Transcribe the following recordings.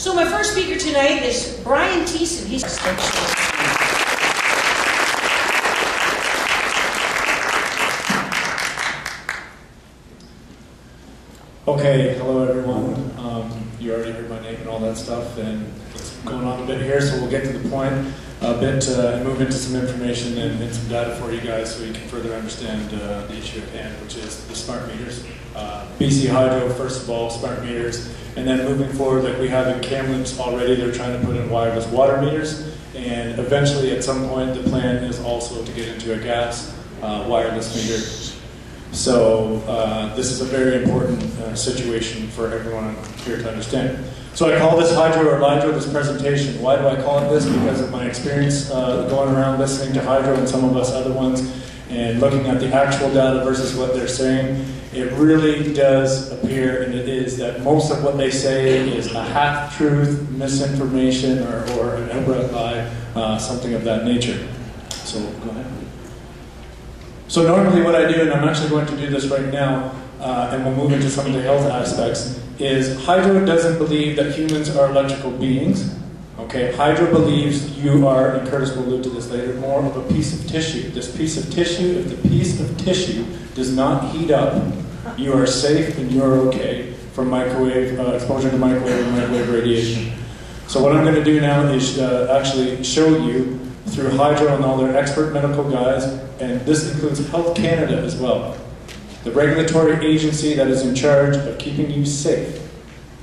So my first speaker tonight is Brian Thiessen. He's Okay, hello everyone. You already heard my name and all that stuff, and it's going on a bit here, so we'll get to the point a bit and move into some information and some data for you guys so you can further understand the issue at hand, which is the smart meters. BC Hydro, first of all, smart meters, and then moving forward, like we have in Kamloops already, they're trying to put in wireless water meters, and eventually at some point the plan is also to get into a gas wireless meter. So this is a very important situation for everyone here to understand. So I call this Hydro or Lidro, this presentation. Why do I call it this? Because of my experience going around listening to Hydro and some of us other ones and looking at the actual data versus what they're saying. It really does appear, and it is, that most of what they say is a half-truth, misinformation, or an outright lie, something of that nature. So go ahead. So normally what I do, and I'm actually going to do this right now, and we'll move into some of the health aspects, is Hydro doesn't believe that humans are electrical beings. Okay, Hydro believes you are, and Curtis will allude to this later, more of a piece of tissue. This piece of tissue, if the piece of tissue does not heat up, you are safe and you are okay from microwave exposure to microwave and microwave radiation. So what I'm going to do now is actually show you through Hydro and all their expert medical guys, and this includes Health Canada as well, the regulatory agency that is in charge of keeping you safe.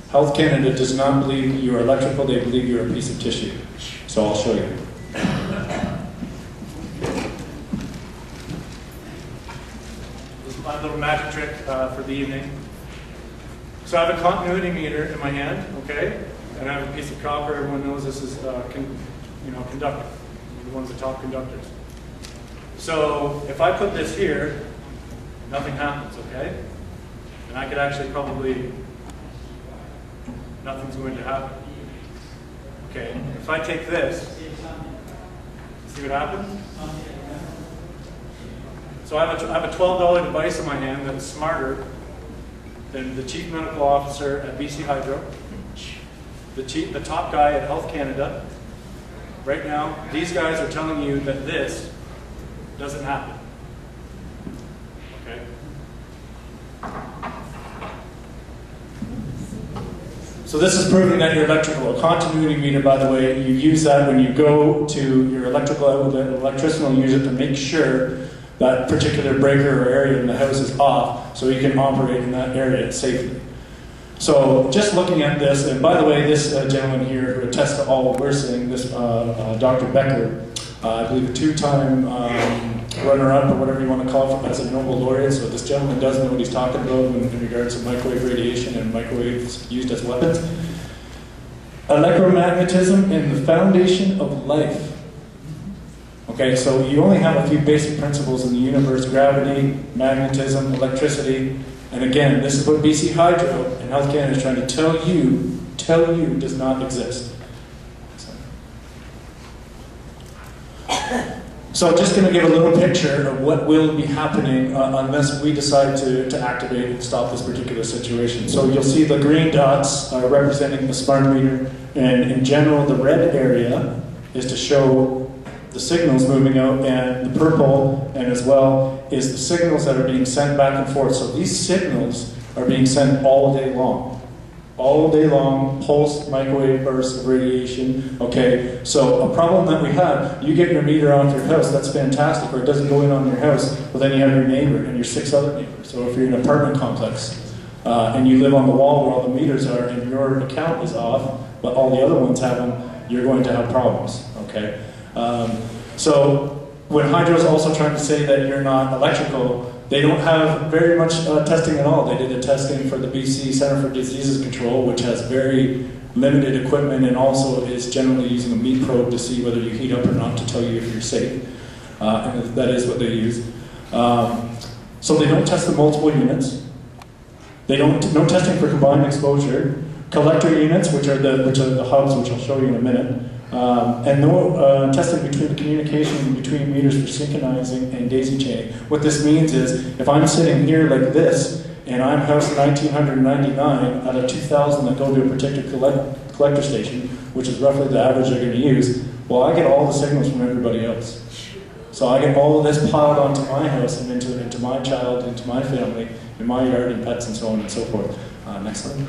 Health Canada does not believe you are electrical, they believe you are a piece of tissue. So I'll show you. This is my little magic trick for the evening. So I have a continuity meter in my hand, okay? And I have a piece of copper. Everyone knows this is conductor. The one's the top conductors. So if I put this here, nothing happens, okay? And I could actually probably, nothing's going to happen. Okay, if I take this, see what happens? So I have a $12 device in my hand that's smarter than the Chief Medical Officer at BC Hydro, the top guy at Health Canada. Right now, these guys are telling you that this doesn't happen. Okay? So this is proving that you're electrical. A continuity meter, by the way, you use that when you go to your electrical outlet. An electrician will use it to make sure that particular breaker or area in the house is off so you can operate in that area safely. So just looking at this, and by the way, this gentleman here who attests to all what we're saying, this Dr. Becker, I believe a two-time runner-up or whatever you want to call it as a Nobel laureate, so this gentleman does know what he's talking about in regards to microwave radiation and microwaves used as weapons. Electromagnetism in the foundation of life. Okay, so you only have a few basic principles in the universe: gravity, magnetism, electricity. And again, this is what BC Hydro and Health Canada is trying to tell you does not exist. So just going to give a little picture of what will be happening unless we decide to activate and stop this particular situation. So you'll see the green dots are representing the smart meter, and in general the red area is to show the signals moving out, and the purple, and as well, is the signals that are being sent back and forth. So these signals are being sent all day long. All day long, pulse, microwave bursts of radiation. Okay, so a problem that we have, you get your meter off your house, that's fantastic, or it doesn't go in on your house, but then you have your neighbor and your 6 other neighbors. So if you're in an apartment complex, and you live on the wall where all the meters are, and your account is off, but all the other ones have them, you're going to have problems, okay? So when Hydro is also trying to say that you're not electrical, they don't have very much testing at all. They did a testing for the BC Center for Diseases Control, which has very limited equipment and also is generally using a meat probe to see whether you heat up or not to tell you if you're safe. And that is what they use. So they don't test the multiple units. No testing for combined exposure. Collector units, which are the hubs, which I'll show you in a minute. And no testing between the communication between meters for synchronizing and daisy chaining. What this means is, if I'm sitting here like this, and I'm house 1999 out of 2,000 that go to a particular collector station, which is roughly the average they're going to use, well, I get all the signals from everybody else. So I get all of this piled onto my house and into my child, into my family, in my yard, and pets, and so on and so forth. Next slide.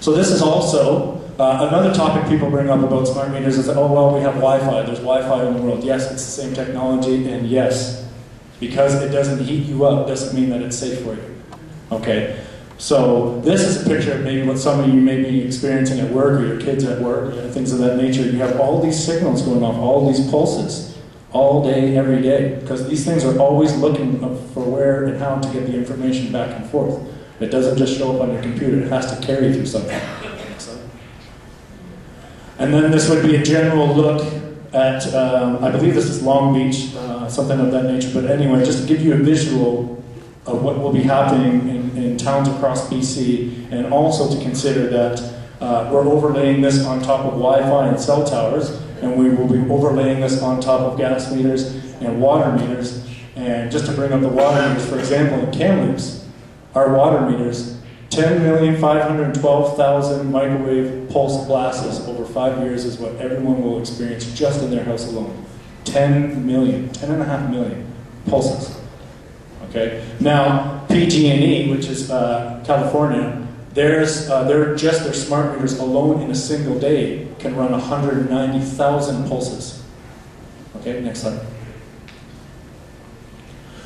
So this is also another topic people bring up about smart meters is that, oh, well, we have Wi-Fi. There's Wi-Fi in the world. Yes, it's the same technology, and yes, because it doesn't heat you up doesn't mean that it's safe for you. Okay, so this is a picture of maybe what some of you may be experiencing at work or your kids at work, things of that nature. You have all these signals going off, all these pulses, all day, every day, because these things are always looking for where and how to get the information back and forth. It doesn't just show up on your computer, it has to carry through something. And then this would be a general look at, I believe this is Long Beach, something of that nature, but anyway, just to give you a visual of what will be happening in towns across BC, and also to consider that we're overlaying this on top of Wi-Fi and cell towers, and we will be overlaying this on top of gas meters and water meters. And just to bring up the water meters, for example, in Kamloops, our water meters, 10,512,000 microwave pulse blasts over 5 years is what everyone will experience just in their house alone. 10 million, 10.5 million pulses. Okay. Now, PG&E, which is California, their smart meters alone in a single day can run 190,000 pulses. Okay, next slide.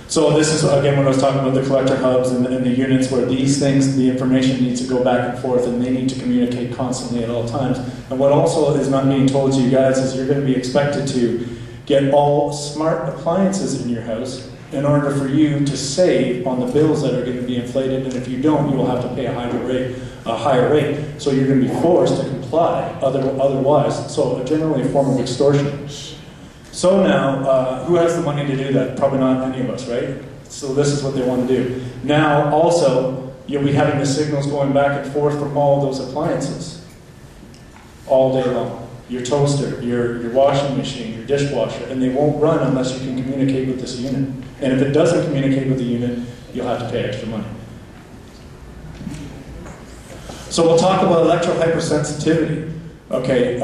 So this is, again, when I was talking about the collector hubs and the units where these things, the information needs to go back and forth and they need to communicate constantly at all times. And what also is not being told to you guys is you're going to be expected to get all smart appliances in your house in order for you to save on the bills that are going to be inflated, and if you don't, you will have to pay a higher rate. So you're going to be forced to comply otherwise. So generally a form of extortion. So now, who has the money to do that? Probably not any of us, right? So this is what they want to do. Now, also, you'll be having the signals going back and forth from all those appliances all day long. Your toaster, your washing machine, your dishwasher, and they won't run unless you can communicate with this unit. And if it doesn't communicate with the unit, you'll have to pay extra money. So we'll talk about electrohypersensitivity. Okay,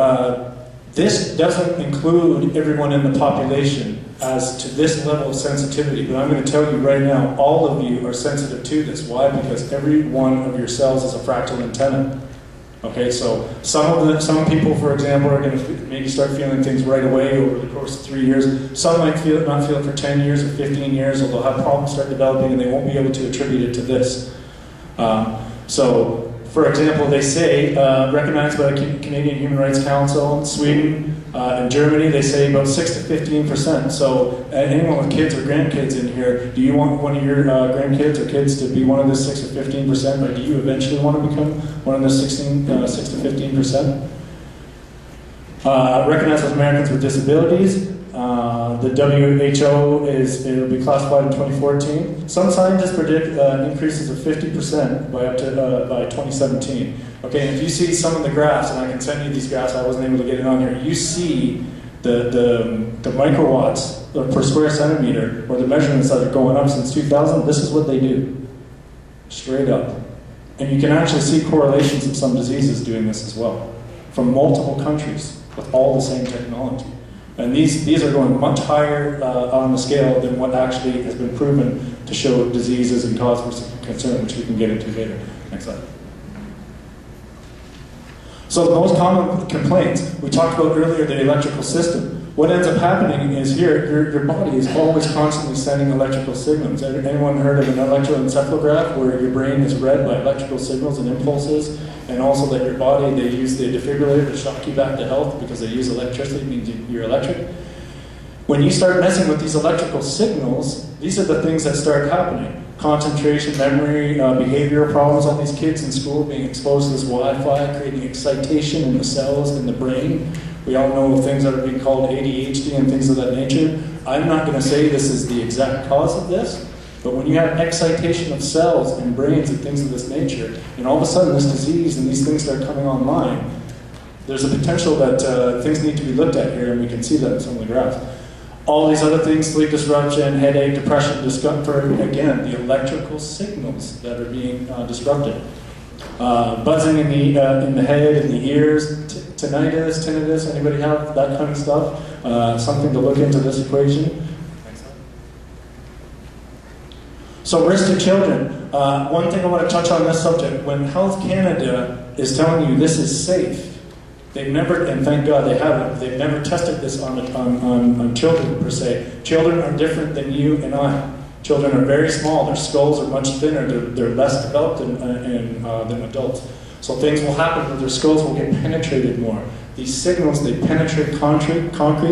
this doesn't include everyone in the population as to this level of sensitivity, but I'm going to tell you right now, all of you are sensitive to this. Why? Because every one of your cells is a fractal antenna. Okay, so some people, for example, are going to maybe start feeling things right away over the course of 3 years. Some might not feel it for 10 years or 15 years, or they'll have problems start developing and they won't be able to attribute it to this. So, for example, they say, recognized by the Canadian Human Rights Council, Sweden, in Germany, they say about 6 to 15%. So anyone with kids or grandkids in here, do you want one of your grandkids or kids to be one of the 6 to 15%, or do you eventually want to become one of the 6 to 15%? Recognized as Americans with Disabilities. The WHO it'll be classified in 2014. Some scientists predict increases of 50% by 2017. Okay, and if you see some of the graphs, and I can send you these graphs, I wasn't able to get it on here. You see the microwatts per square centimeter, or the measurements that are going up since 2000. This is what they do, straight up. And you can actually see correlations of some diseases doing this as well, from multiple countries with all the same technology. And these are going much higher on the scale than what actually has been proven to show diseases and cause for concern, which we can get into later. Next slide. So the most common complaints, we talked about earlier the electrical system. What ends up happening is here, your body is always constantly sending electrical signals. Anyone heard of an electroencephalograph, where your brain is read by electrical signals and impulses, and also that your body, they use the defibrillator to shock you back to health because they use electricity, means you're electric. When you start messing with these electrical signals, these are the things that start happening. Concentration, memory, behavioral problems on these kids in school, being exposed to this Wi-Fi, creating excitation in the cells in the brain. We all know of things that are being called ADHD and things of that nature. I'm not going to say this is the exact cause of this, but when you have excitation of cells and brains and things of this nature, and all of a sudden this disease and these things start coming online, there's a potential that things need to be looked at here, and we can see that in some of the graphs. All these other things, sleep disruption, headache, depression, discomfort, again, the electrical signals that are being disrupted. Buzzing in the head, in the ears, tinnitus, anybody have that kind of stuff? Something to look into this equation. So risk to children. One thing I want to touch on this subject, when Health Canada is telling you this is safe, they've never, and thank God they haven't, they've never tested this on children per se. Children are different than you and I. Children are very small, their skulls are much thinner, they're less developed than adults. So things will happen where their skulls will get penetrated more. These signals, they penetrate concrete,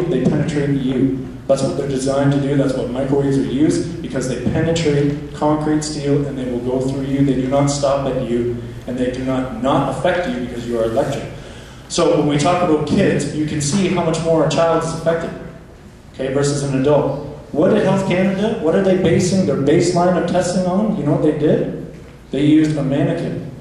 they penetrate you. That's what they're designed to do, that's what microwaves are used, because they penetrate concrete, steel, and they will go through you. They do not stop at you, and they do not affect you because you are electric. So when we talk about kids, you can see how much more a child is affected, okay, versus an adult. What did Health Canada, what are they basing their baseline of testing on? You know what they did? They used a mannequin.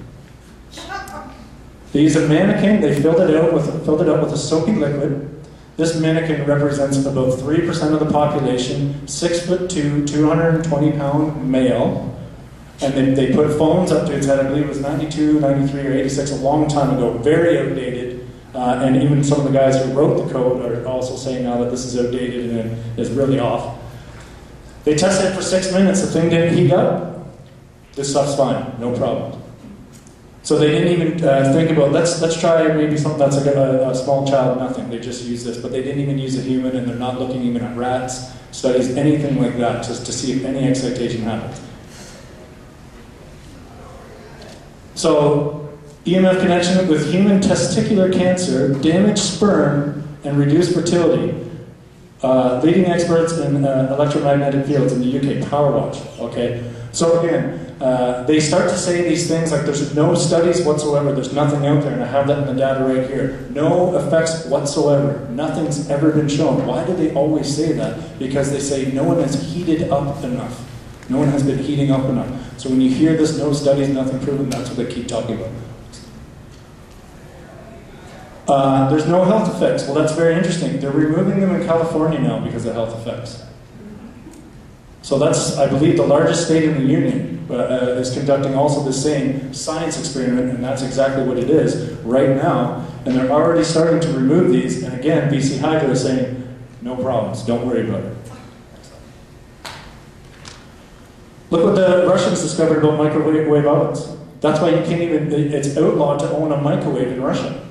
They used a mannequin, they filled it out with a soapy liquid. This mannequin represents about 3% of the population, 6'2", 220-pound male. And they put phones up to its head, I believe it was 92, 93, or 86, a long time ago, very outdated. And even some of the guys who wrote the code are also saying now that this is outdated and is really off. They tested it for 6 minutes, the thing didn't heat up. This stuff's fine, no problem. So they didn't even think about, let's try maybe something that's like a small child, nothing. They just use this, but they didn't even use a human, and they're not looking even at rats, studies, anything like that, just to see if any excitation happens. So, EMF connection with human testicular cancer, damaged sperm, and reduced fertility. Leading experts in electromagnetic fields in the UK, PowerWatch, okay? So again, they start to say these things like there's no studies whatsoever, there's nothing out there, and I have that in the data right here. No effects whatsoever. Nothing's ever been shown. Why do they always say that? Because they say no one has heated up enough. No one has been heating up enough. So when you hear this, no studies, nothing proven, that's what they keep talking about. There's no health effects. Well, that's very interesting. They're removing them in California now because of health effects. So that's, I believe, the largest state in the union is conducting also the same science experiment, and that's exactly what it is right now. And they're already starting to remove these, and again, BC Hydro is saying, no problems, don't worry about it. Look what the Russians discovered about microwave ovens. That's why you can't even, it's outlawed to own a microwave in Russia.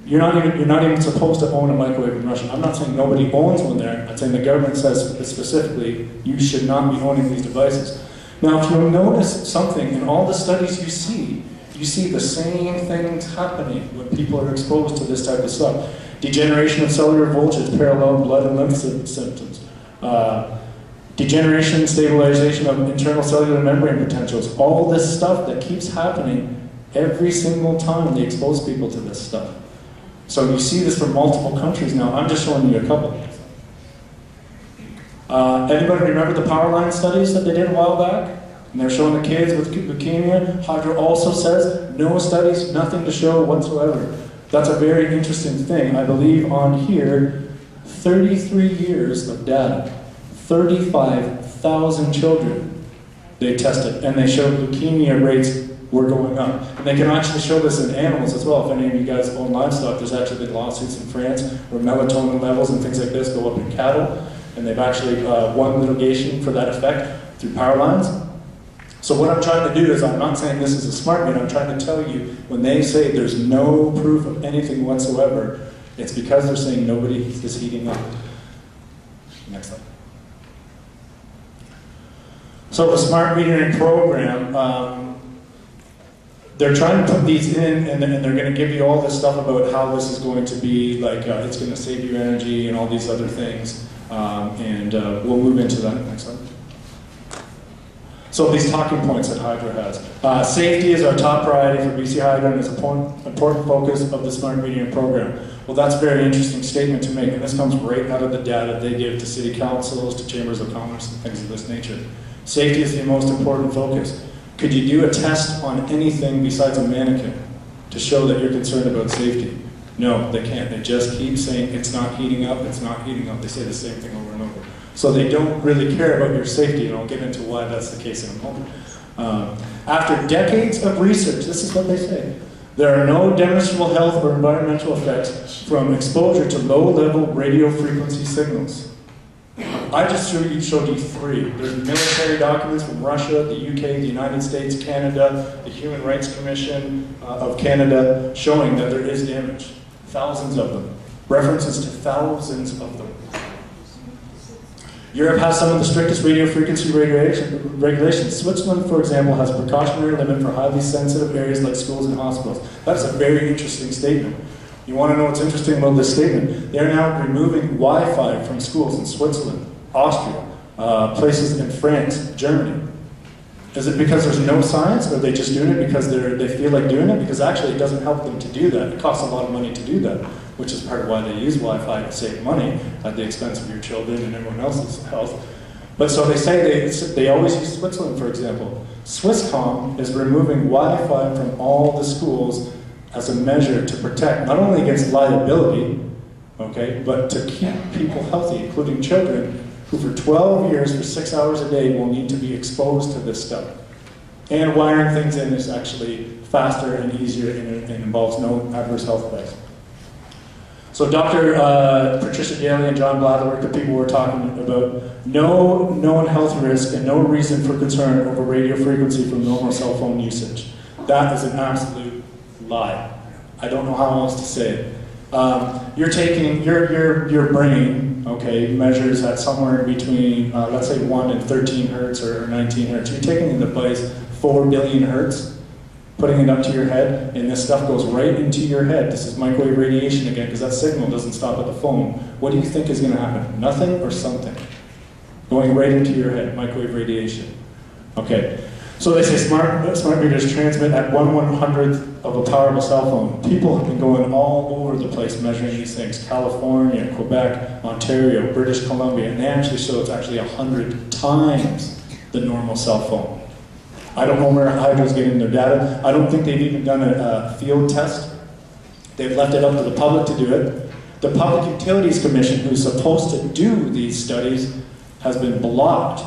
You're not even supposed to own a microwave in Russia. I'm not saying nobody owns one there. I'm saying the government says specifically you should not be owning these devices. Now, if you'll notice something in all the studies you see the same things happening when people are exposed to this type of stuff. Degeneration of cellular voltage, parallel blood and lymph symptoms. Degeneration, stabilization of internal cellular membrane potentials. All this stuff that keeps happening every single time they expose people to this stuff. So you see this from multiple countries now. I'm just showing you a couple. Anybody remember the power line studies that they did a while back? And they're showing the kids with leukemia. Hydro also says no studies, nothing to show whatsoever. That's a very interesting thing. I believe on here, 33 years of data, 35,000 children they tested, and they showed leukemia rates were going up. And they can actually show this in animals as well. If any of you guys own livestock, there's actually been lawsuits in France where melatonin levels and things like this go up in cattle, and they've actually won litigation for that effect through power lines. So what I'm trying to do is, I'm not saying this is a smart meter, I'm trying to tell you, when they say there's no proof of anything whatsoever, it's because they're saying nobody is heating up. Next slide. So the smart metering program, they're trying to put these in, and they're going to give you all this stuff about how this is going to be, like it's going to save you energy and all these other things. We'll move into that next slide. So these talking points that Hydro has. Safety is our top priority for BC Hydro and is an important focus of the smart metering program. Well, that's a very interesting statement to make, and this comes right out of the data they give to city councils, to chambers of commerce, and things of this nature. Safety is the most important focus. Could you do a test on anything besides a mannequin to show that you're concerned about safety? No, they can't. They just keep saying it's not heating up, it's not heating up. They say the same thing over and over. So they don't really care about your safety, and I'll get into why that's the case in a moment. After decades of research, this is what they say, there are no demonstrable health or environmental effects from exposure to low-level radio frequency signals. I just showed you three. There's military documents from Russia, the UK, the United States, Canada, the Human Rights Commission of Canada, showing that there is damage. Thousands of them. References to thousands of them. Europe has some of the strictest radio frequency regulations. Switzerland, for example, has a precautionary limit for highly sensitive areas like schools and hospitals. That's a very interesting statement. You want to know what's interesting about this statement? They're now removing Wi-Fi from schools in Switzerland, Austria, places in France, Germany. Is it because there's no science, or are they just doing it because they feel like doing it? Because actually it doesn't help them to do that. It costs a lot of money to do that, which is part of why they use Wi-Fi to save money at the expense of your children and everyone else's health. But so they say they always use Switzerland, for example. Swisscom is removing Wi-Fi from all the schools as a measure to protect, not only against liability, okay, but to keep people healthy, including children, who for 12 years, for 6 hours a day, will need to be exposed to this stuff. And wiring things in is actually faster and easier, and it involves no adverse health effects. So Dr. Patricia Daly and John Blatherwick, the people we're talking about, no known health risk and no reason for concern over radio frequency from normal cell phone usage. That is an absolute lie. I don't know how else to say it. You're taking your brain, okay, measures at somewhere in between, let's say 1 and 13 hertz or 19 hertz. You're taking a device 4 billion hertz, putting it up to your head, and this stuff goes right into your head. This is microwave radiation again, because that signal doesn't stop at the phone. What do you think is going to happen? Nothing or something? Going right into your head, microwave radiation. Okay. So they say smart meters transmit at 1/100th of a power of a cell phone. People have been going all over the place measuring these things. California, Quebec, Ontario, British Columbia, and they actually show it's actually 100 times the normal cell phone. I don't know where Hydro's getting their data. I don't think they've even done a field test. They've left it up to the public to do it. The Public Utilities Commission, who's supposed to do these studies, has been blocked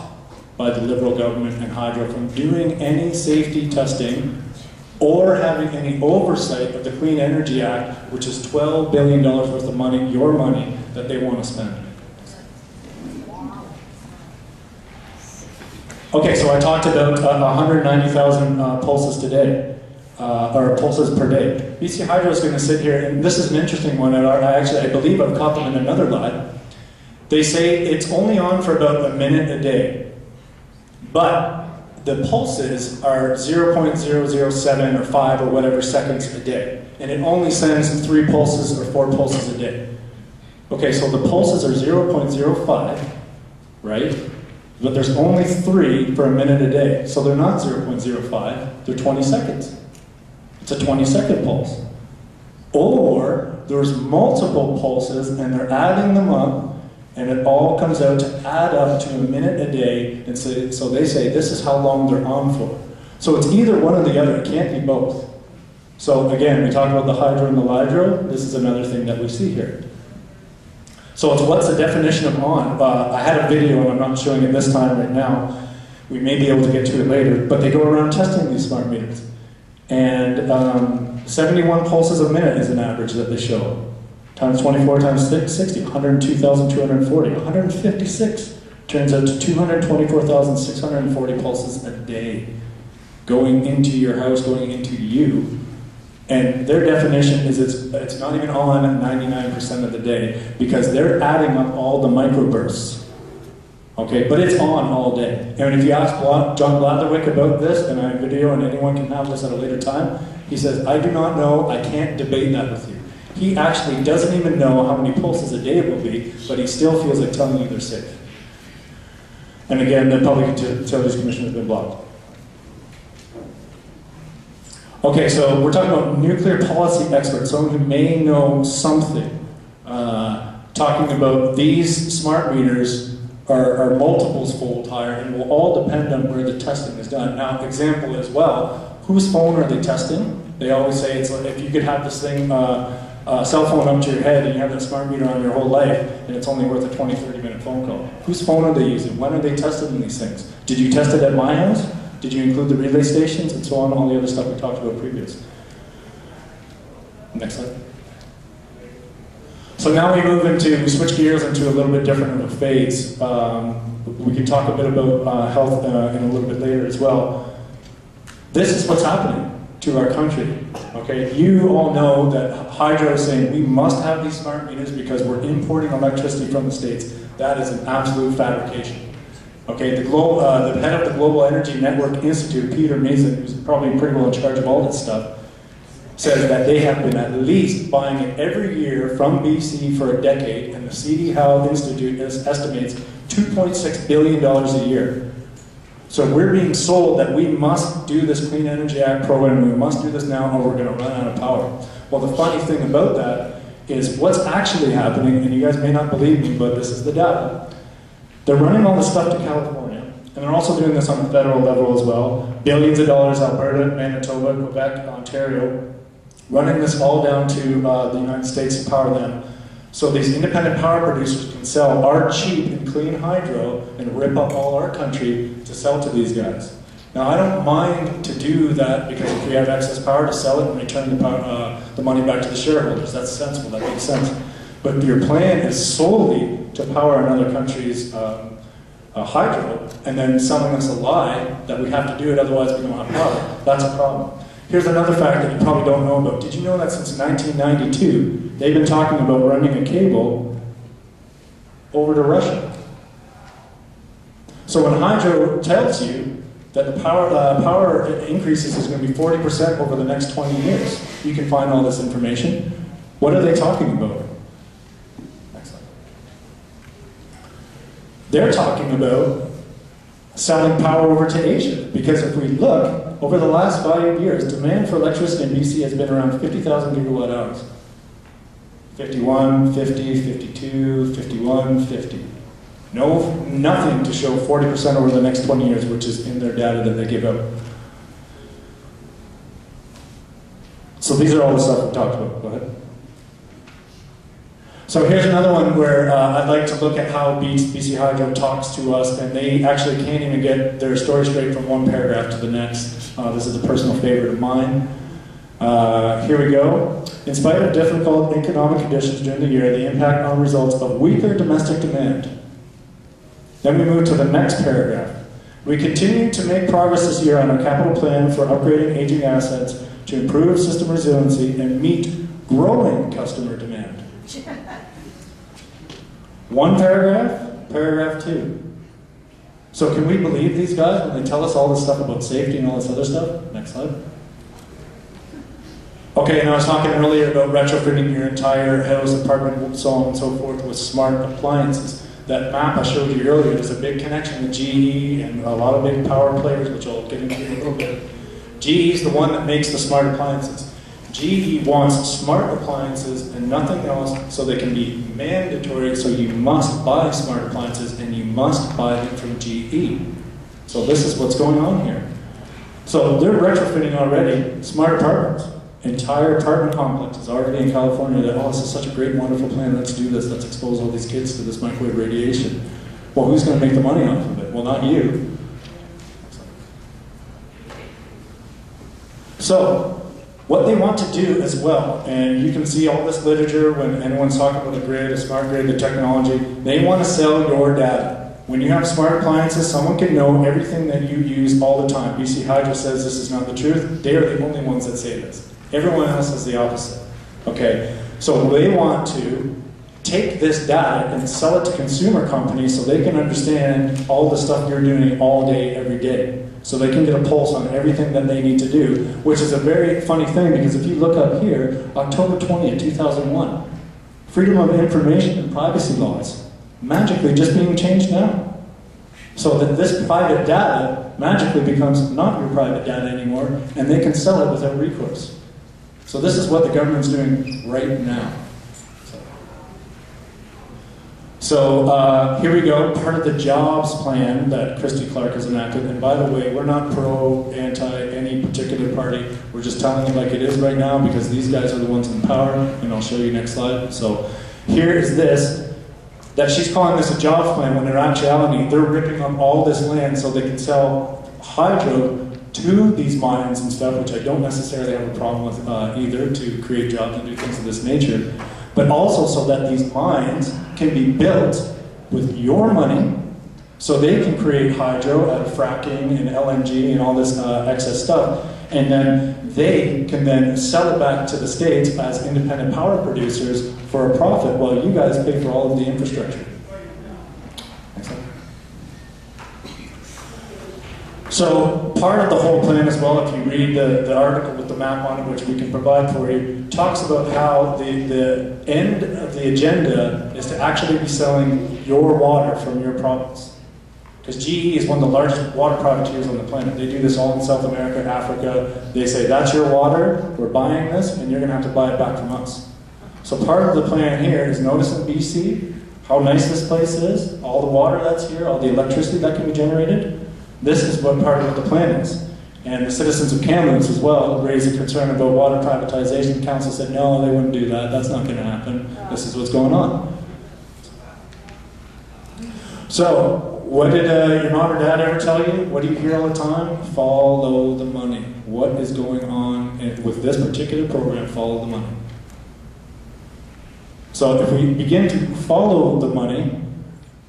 by the Liberal government and Hydro from doing any safety testing or having any oversight of the Clean Energy Act, which is $12 billion worth of money, your money, that they want to spend. Okay, so I talked about 190,000 pulses today, or pulses per day. BC Hydro is going to sit here, and this is an interesting one, and I believe I've caught them in another lie. They say it's only on for about a minute a day. But the pulses are 0.007 or 5 or whatever seconds a day. And it only sends 3 pulses or 4 pulses a day. Okay, so the pulses are 0.05, right? But there's only 3 for a minute a day. So they're not 0.05, they're 20 seconds. It's a 20-second pulse. Or there's multiple pulses and they're adding them up, and it all comes out to add up to a minute a day, and so they say this is how long they're on for. So it's either one or the other, it can't be both. So again, we talked about the hydro and the lidro, this is another thing that we see here. So it's what's the definition of on? I had a video, and I'm not showing it this time right now. We may be able to get to it later, but they go around testing these smart meters. And 71 pulses a minute is an average that they show. Times 24 times 60, 102,240. 156 turns out to 224,640 pulses a day going into your house, going into you. And their definition is it's not even on 99% of the day because they're adding up all the microbursts. Okay, but it's on all day. And if you ask John Blatherwick about this, and I have a video and anyone can have this at a later time, he says, I do not know, I can't debate that with you. He actually doesn't even know how many pulses a day it will be, but he still feels like telling you they're safe. And again, the Public Utilities Commission has been blocked. Okay, so we're talking about nuclear policy experts, someone who may know something, talking about these smart meters are multiples fold higher and will all depend on where the testing is done. Now, example as well, whose phone are they testing? They always say it's like if you could have this thing, cell phone up to your head and you have that smart meter on your whole life and it's only worth a 20, 30-minute phone call. Whose phone are they using? When are they testing these things? Did you test it at my house? Did you include the relay stations and so on, all the other stuff we talked about previous? Next slide. So now we switch gears into a little bit different of a phase. We can talk a bit about health in a little bit later as well. This is what's happening to our country, okay? You all know that Hydro is saying we must have these smart meters because we're importing electricity from the States. That is an absolute fabrication. Okay, the head of the Global Energy Network Institute, Peter Mason, who's probably pretty well in charge of all this stuff, says that they have been at least buying it every year from BC for a decade, and the CD Howe Institute estimates $2.6 billion a year. So we're being sold that we must do this Clean Energy Act program, we must do this now, or we're going to run out of power. Well, the funny thing about that is what's actually happening, and you guys may not believe me, but this is the data. They're running all this stuff to California, and they're also doing this on a federal level as well. Billions of dollars, Alberta, Manitoba, Quebec, Ontario, running this all down to the United States to power them. So these independent power producers can sell our cheap and clean hydro and rip up all our country to sell to these guys. Now I don't mind to do that because if we have excess power to sell it and return the money back to the shareholders, that's sensible, that makes sense. But your plan is solely to power another country's hydro and then selling us a lie that we have to do it, otherwise we don't have power. That's a problem. Here's another fact that you probably don't know about. Did you know that since 1992, they've been talking about running a cable over to Russia? So when Hydro tells you that the power increases is going to be 40% over the next 20 years, you can find all this information. What are they talking about? Next slide. They're talking about selling power over to Asia. Because if we look, over the last 5 years, demand for electricity in BC has been around 50,000 gigawatt hours. 51, 50, 52, 51, 50. Nothing to show 40% over the next 20 years, which is in their data that they give out. So these are all the stuff we talked about. Go ahead. So here's another one where I'd like to look at how BC Hydro talks to us, and they actually can't even get their story straight from one paragraph to the next. This is a personal favorite of mine. Here we go. In spite of difficult economic conditions during the year, the impact on results of weaker domestic demand. Then we move to the next paragraph. We continue to make progress this year on our capital plan for upgrading aging assets to improve system resiliency and meet growing customer demand. One paragraph, paragraph 2. So can we believe these guys when they tell us all this stuff about safety and all this other stuff? Next slide. Okay, and I was talking earlier about retrofitting your entire house, apartment, so on and so forth with smart appliances. That map I showed you earlier, there's a big connection with GE and a lot of big power players, which I'll get into in a little bit. GE is the one that makes the smart appliances. GE wants smart appliances and nothing else, so they can be mandatory, so you must buy smart appliances and you must buy them from GE. So this is what's going on here. So they're retrofitting already smart apartments. Entire apartment complex is already in California. That, oh, this is such a great, wonderful plan, let's do this, let's expose all these kids to this microwave radiation. Well, who's going to make the money off of it? Well, not you. So, what they want to do as well, and you can see all this literature when anyone's talking about a grid, a smart grid, the technology, they want to sell your data. When you have smart appliances, someone can know everything that you use all the time. BC Hydro says this is not the truth. They are the only ones that say this. Everyone else is the opposite. Okay, so they want to take this data and sell it to consumer companies so they can understand all the stuff you're doing all day, every day. So they can get a pulse on everything that they need to do, which is a very funny thing because if you look up here, October 20th, 2001, Freedom of Information and Privacy Laws, magically just being changed now. So that this private data magically becomes not your private data anymore, and they can sell it without recourse. So this is what the government's doing right now. So here we go, part of the jobs plan that Christy Clark has enacted. And by the way, we're not pro, anti, any particular party. We're just telling you like it is right now because these guys are the ones in power, and I'll show you next slide. So here is this, that she's calling this a jobs plan when in actuality, they're ripping up all this land so they can sell hydro to these mines and stuff, which I don't necessarily have a problem with either, to create jobs and do things of this nature, but also so that these mines can be built with your money, so they can create hydro out of fracking and LNG and all this excess stuff, and then they can then sell it back to the States as independent power producers for a profit while you guys pay for all of the infrastructure. So part of the whole plan as well, if you read the article with the map on it, which we can provide for you, talks about how the end of the agenda is to actually be selling your water from your province. Because GE is one of the largest water privateers on the planet. They do this all in South America, Africa. They say, that's your water, we're buying this, and you're going to have to buy it back from us. So part of the plan here is, notice in BC how nice this place is, all the water that's here, all the electricity that can be generated. This is what part of what the plan is. And the citizens of Kamloops as well raised a concern about water privatization. The council said, no, they wouldn't do that. That's not going to happen. This is what's going on. So, what did your mom or dad ever tell you? What do you hear all the time? Follow the money. What is going on with this particular program? Follow the money. So if we begin to follow the money,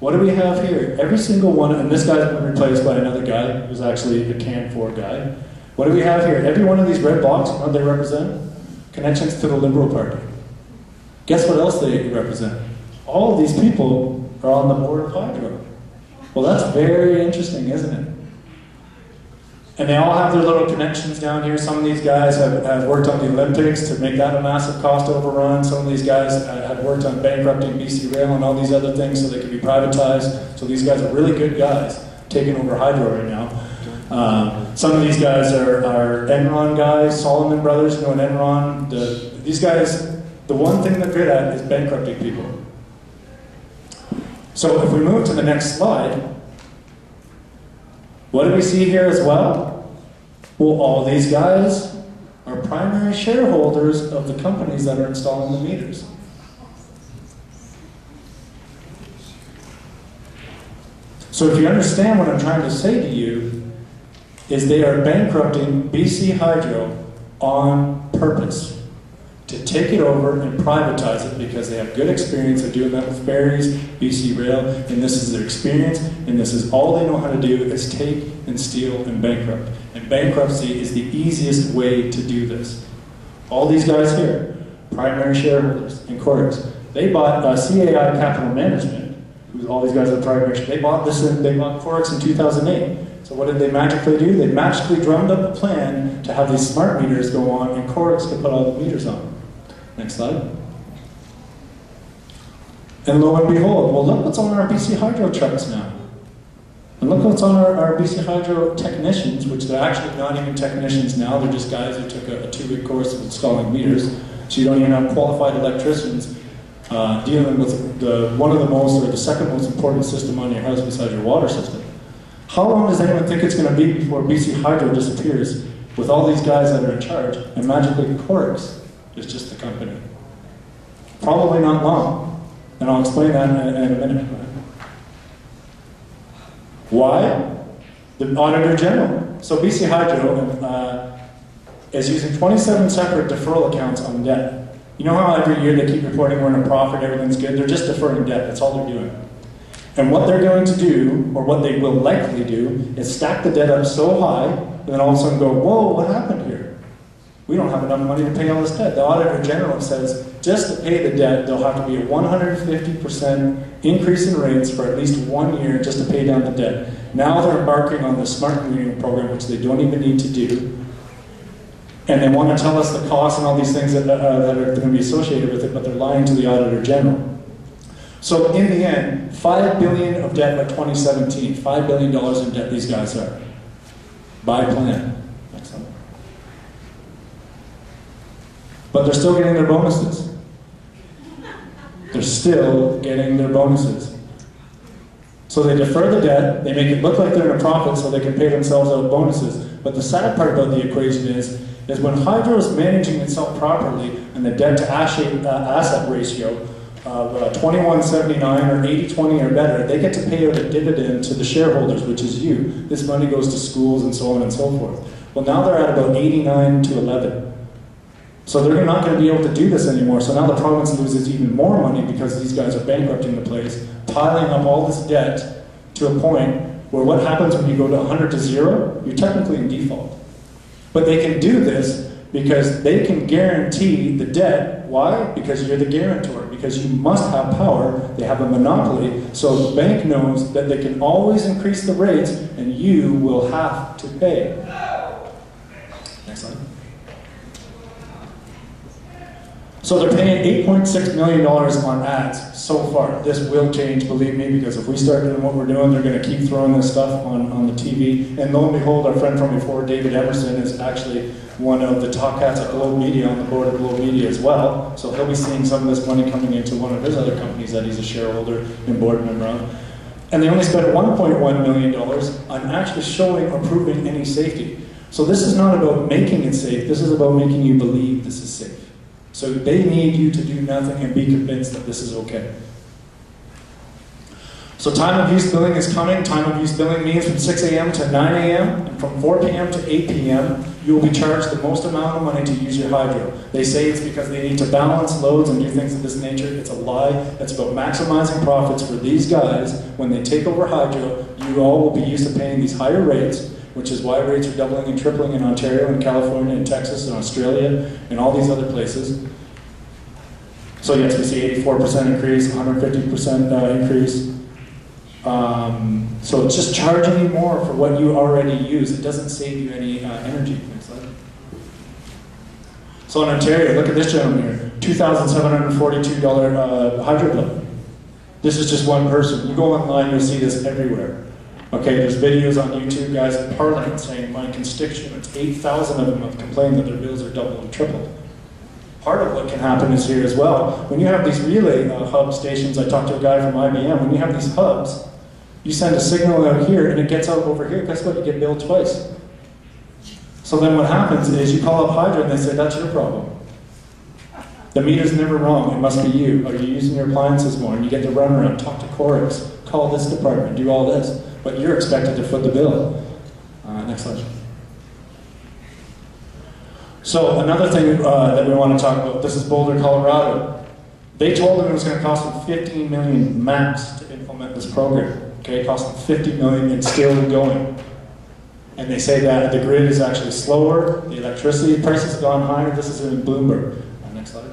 what do we have here? Every single one, and this guy's been replaced by another guy who's actually a CAN4 guy. What do we have here? Every one of these red blocks, what do they represent? Connections to the Liberal Party. Guess what else they represent? All of these people are on the board of Hydro. Well, that's very interesting, isn't it? And they all have their little connections down here. Some of these guys have worked on the Olympics to make that a massive cost overrun. Some of these guys have worked on bankrupting BC Rail and all these other things so they can be privatized. So these guys are really good guys taking over Hydro right now. Some of these guys are Enron guys, Solomon Brothers, you know, and Enron. These guys, the one thing they're good at is bankrupting people. So if we move to the next slide, what do we see here as well? Well, all these guys are primary shareholders of the companies that are installing the meters. So if you understand what I'm trying to say to you, is they are bankrupting BC Hydro on purpose. To take it over and privatize it because they have good experience of doing that with ferries, BC Rail, and this is their experience, and this is all they know how to do is take and steal and bankrupt. And bankruptcy is the easiest way to do this. All these guys here, primary shareholders and Corix, they bought CAI Capital Management, who all these guys are primary, they bought Corix in 2008. So what did they magically do? They magically drummed up a plan to have these smart meters go on and Corix could put all the meters on. Next slide. And lo and behold, well, look what's on our BC Hydro trucks now. And look what's on our BC Hydro technicians, which they're actually not even technicians now, they're just guys who took a 2-week course of installing meters. So you don't even have qualified electricians dealing with one of the most, or the second most important system on your house besides your water system. How long does anyone think it's going to be before BC Hydro disappears with all these guys that are in charge, and magically Corix is just the company? Probably not long, and I'll explain that in a minute. Why? The Auditor General. So BC Hydro is using 27 separate deferral accounts on debt. You know how every year they keep reporting we're in a profit, everything's good? They're just deferring debt, that's all they're doing. And what they're going to do, or what they will likely do, is stack the debt up so high, and then all of a sudden go, whoa, what happened here? We don't have enough money to pay all this debt. The Auditor General says, just to pay the debt, there'll have to be a 150% increase in rates for at least 1 year just to pay down the debt. Now they're embarking on the smart metering program, which they don't even need to do. And they want to tell us the costs and all these things that are going to be associated with it, but they're lying to the Auditor General. So in the end, $5 billion of debt by 2017. $5 billion in debt these guys are. By plan. Excellent. But they're still getting their bonuses. They're still getting their bonuses. So they defer the debt, they make it look like they're in a profit so they can pay themselves out bonuses. But the sad part about the equation is when Hydro is managing itself properly and the debt to asset ratio of 2179 or 80/20 or better, they get to pay out a dividend to the shareholders, which is you. This money goes to schools and so on and so forth. Well, now they're at about 89/11. So they're not going to be able to do this anymore. So now the province loses even more money because these guys are bankrupting the place, piling up all this debt to a point where what happens when you go to 100 to 0? You're technically in default. But they can do this because they can guarantee the debt. Why? Because you're the guarantor. Because you must have power. They have a monopoly. So the bank knows that they can always increase the rates and you will have to pay. Next slide. So they're paying $8.6 million on ads so far. This will change, believe me, because if we start doing what we're doing, they're going to keep throwing this stuff on the TV. And lo and behold, our friend from before, David Emerson, is actually one of the top cats at Globe Media, on the board of Globe Media as well. So he'll be seeing some of this money coming into one of his other companies that he's a shareholder and board member of. And they only spent $1.1 million on actually showing or proving any safety. So this is not about making it safe. This is about making you believe this is safe. So they need you to do nothing and be convinced that this is okay. So time of use billing is coming. Time of use billing means from 6 a.m. to 9 a.m. and from 4 p.m. to 8 p.m. you will be charged the most amount of money to use your hydro. They say it's because they need to balance loads and do things of this nature. It's a lie. It's about maximizing profits for these guys. When they take over hydro, you all will be used to paying these higher rates, which is why rates are doubling and tripling in Ontario and California and Texas and Australia and all these other places. So yes, we see 84% increase, 150% increase. So it's just charging you more for what you already use. It doesn't save you any energy. Next slide. So in Ontario, look at this gentleman here, $2,742 hydro bill. This is just one person. You go online, you'll see this everywhere. Okay, there's videos on YouTube, guys in Parliament saying my constituents, 8,000 of them have complained that their bills are doubled and tripled. Part of what can happen is here as well. When you have these relay hub stations, I talked to a guy from IBM, when you have these hubs, you send a signal out here and it gets out over here, guess what, you get billed twice. So then what happens is you call up Hydro and they say, that's your problem. The meter's never wrong, it must be you. Are you using your appliances more? And you get to run around, talk to Chorus, call this department, do all this. But you're expected to foot the bill. Next slide. So another thing that we want to talk about, this is Boulder, Colorado. They told them it was going to cost them $15 million max to implement this program. Okay, it cost them $50 million and still going. And they say that the grid is actually slower, the electricity prices have gone higher. This is in Bloomberg. Next slide.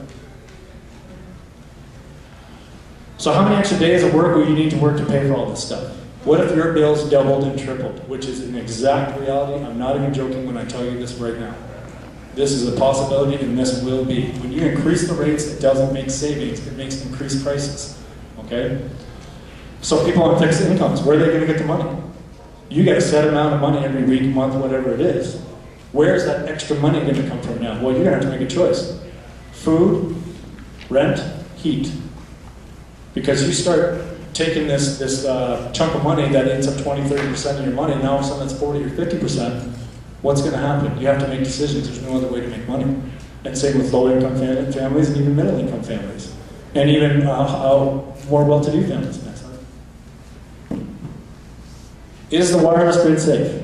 So how many extra days of work will you need to work to pay for all this stuff? What if your bills doubled and tripled, which is an exact reality? I'm not even joking when I tell you this right now. This is a possibility and this will be. When you increase the rates, it doesn't make savings, it makes increased prices, okay? So people on fixed incomes, where are they gonna get the money? You get a set amount of money every week, month, whatever it is. Where is that extra money gonna come from now? Well, you're gonna have to make a choice. Food, rent, heat. Because you start taking this chunk of money that ends up 20, 30% of your money, now all of a sudden that's 40 or 50%, what's going to happen? You have to make decisions. There's no other way to make money. And same with low-income families and even middle-income families. And even more well-to-do families. Next slide. Is the wireless grid safe?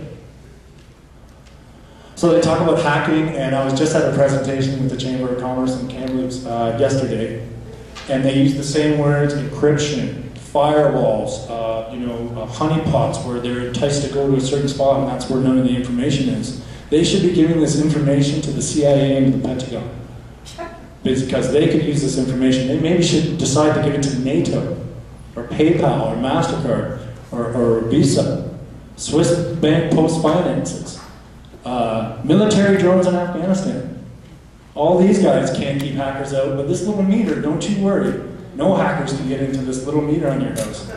So they talk about hacking, and I was just at a presentation with the Chamber of Commerce in Kamloops yesterday, and they use the same words: encryption, firewalls, honeypots, where they're enticed to go to a certain spot and that's where none of the information is. They should be giving this information to the CIA and to the Pentagon. Because they could use this information. They maybe should decide to give it to NATO, or PayPal, or MasterCard, or Visa, Swiss bank post finances, military drones in Afghanistan. All these guys can't keep hackers out, but this little meter, don't you worry. No hackers can get into this little meter on your house.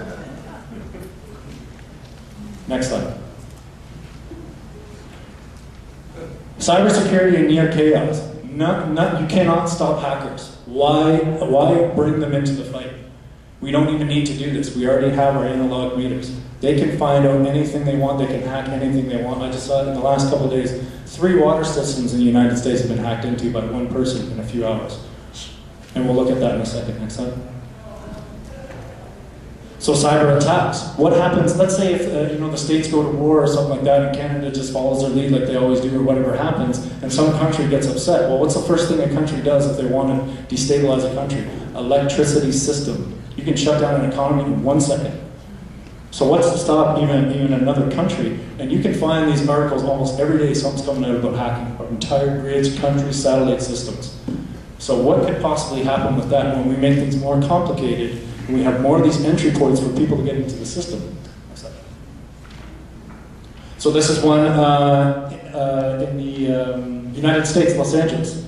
Next slide. Cybersecurity and near chaos. You cannot stop hackers. Why bring them into the fight? We don't even need to do this. We already have our analog meters. They can find out anything they want. They can hack anything they want. I just saw it in the last couple of days. 3 water systems in the United States have been hacked into by one person in a few hours. And we'll look at that in a second. Next slide. So cyber attacks. What happens, let's say if the states go to war or something like that and Canada just follows their lead like they always do or whatever happens, and some country gets upset. Well, what's the first thing a country does if they want to destabilize a country? Electricity system. You can shut down an economy in 1 second. So what's to stop even another country? And you can find these articles almost every day, something's coming out about hacking our entire grids, countries, satellite systems. So what could possibly happen with that when we make things more complicated? We have more of these entry points for people to get into the system. So this is one in the United States, Los Angeles.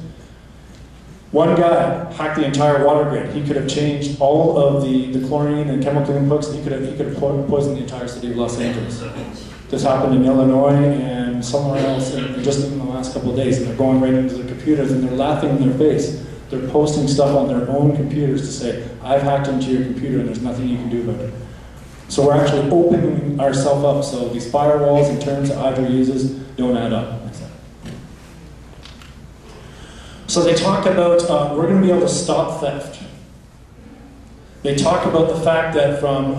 One guy hacked the entire water grid. He could have changed all of the chlorine and chemical inputs. He could have poisoned the entire city of Los Angeles. This happened in Illinois and somewhere else just in the last couple of days. And they're going right into their computers and they're laughing in their face. They're posting stuff on their own computers to say, I've hacked into your computer and there's nothing you can do about it. So we're actually opening ourselves up. So these firewalls and terms that Hydra uses don't add up. So they talk about, we're going to be able to stop theft. They talk about the fact that from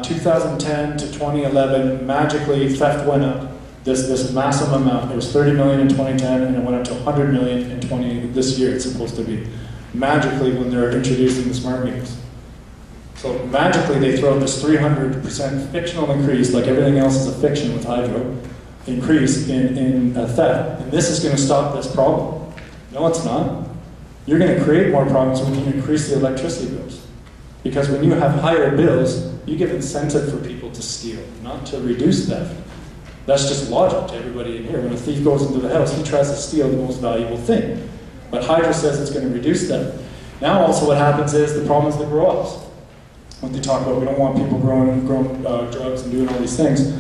2010 to 2011, magically theft went up. This massive amount. It was 30 million in 2010 and it went up to 100 million in this year it's supposed to be. Magically when they're introducing the smart meters. So magically they throw this 300% fictional increase, like everything else is a fiction with hydro, increase in theft. And this is going to stop this problem. No, it's not. You're going to create more problems when you increase the electricity bills. Because when you have higher bills, you give incentive for people to steal, not to reduce theft. That's just logic to everybody in here. When a thief goes into the house, he tries to steal the most valuable thing. But Hydra says it's going to reduce theft. Now also what happens is the problem is the grow-ups. What they talk about, we don't want people growing drugs and doing all these things.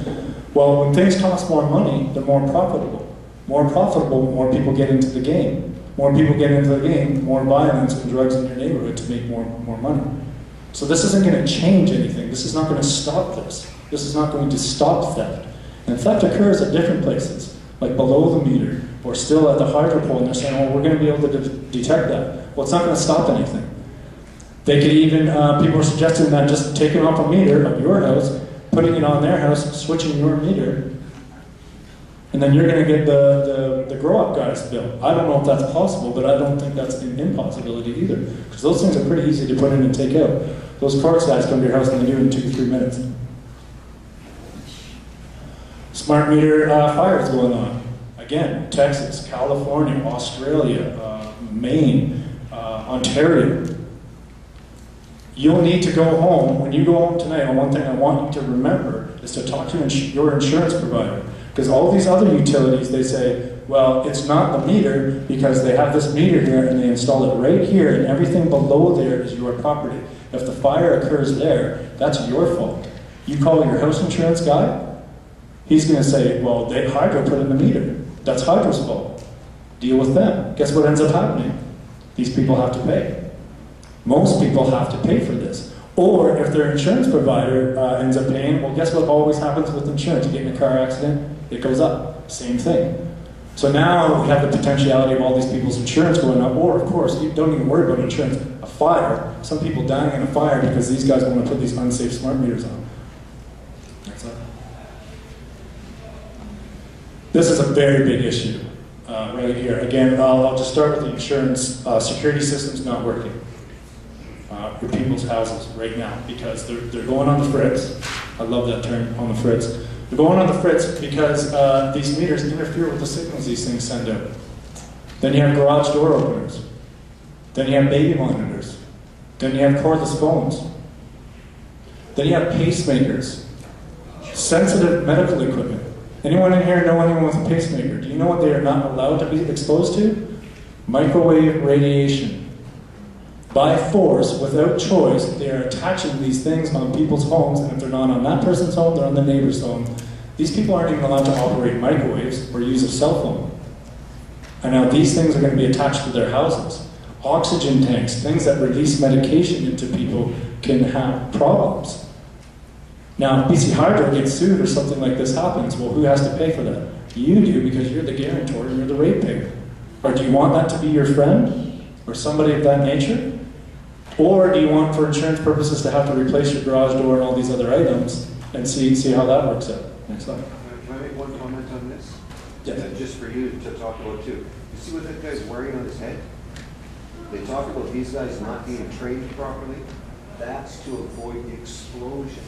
Well, when things cost more money, they're more profitable. More profitable, more people get into the game. More people get into the game, more violence and drugs in your neighborhood to make more money. So this isn't going to change anything. This is not going to stop this. This is not going to stop theft. And theft occurs at different places, like below the meter, or still at the hydro pole, and they're saying, oh, we're going to be able to detect that. Well, it's not going to stop anything. They could even, people are suggesting that just taking off a meter of your house, putting it on their house, switching your meter, and then you're going to get the grow-up guys bill. I don't know if that's possible, but I don't think that's an impossibility either. Because those things are pretty easy to put in and take out. Those quartz guys come to your house and they do it in 2 to 3 minutes. Smart meter fires going on. Again, Texas, California, Australia, Maine, Ontario. You'll need to go home. When you go home tonight, one thing I want you to remember is to talk to your insurance provider. Because all these other utilities, they say, well, it's not the meter because they have this meter here and they install it right here and everything below there is your property. If the fire occurs there, that's your fault. You call your house insurance guy, he's going to say, well, Hydro put in the meter. That's Hydro's fault. Deal with them. Guess what ends up happening? These people have to pay. Most people have to pay for this. Or if their insurance provider ends up paying, well, guess what always happens with insurance? You get in a car accident, it goes up. Same thing. So now we have the potentiality of all these people's insurance going up, or of course, you don't even worry about insurance. A fire, some people dying in a fire because these guys want to put these unsafe smart meters on. This is a very big issue right here. Again, I'll just start with the insurance. Security system's not working for people's houses right now because they're going on the fritz. I love that term, on the fritz. They're going on the fritz because these meters interfere with the signals these things send out. Then you have garage door openers. Then you have baby monitors. Then you have cordless phones. Then you have pacemakers. Sensitive medical equipment. Anyone in here know anyone with a pacemaker? Do you know what they are not allowed to be exposed to? Microwave radiation. By force, without choice, they are attaching these things on people's homes, and if they're not on that person's home, they're on the neighbor's home. These people aren't even allowed to operate microwaves or use a cell phone. And now these things are going to be attached to their houses. Oxygen tanks, things that release medication into people, can have problems. Now, if BC Hydro gets sued or something like this happens, well, who has to pay for that? You do, because you're the guarantor and you're the ratepayer. Or do you want that to be your friend? Or somebody of that nature? Or do you want, for insurance purposes, to have to replace your garage door and all these other items and see how that works out? Next slide. Can I make one comment on this? Yes. Just for you to talk about too. You see what that guy's wearing on his head? They talk about these guys not being trained properly. That's to avoid the explosion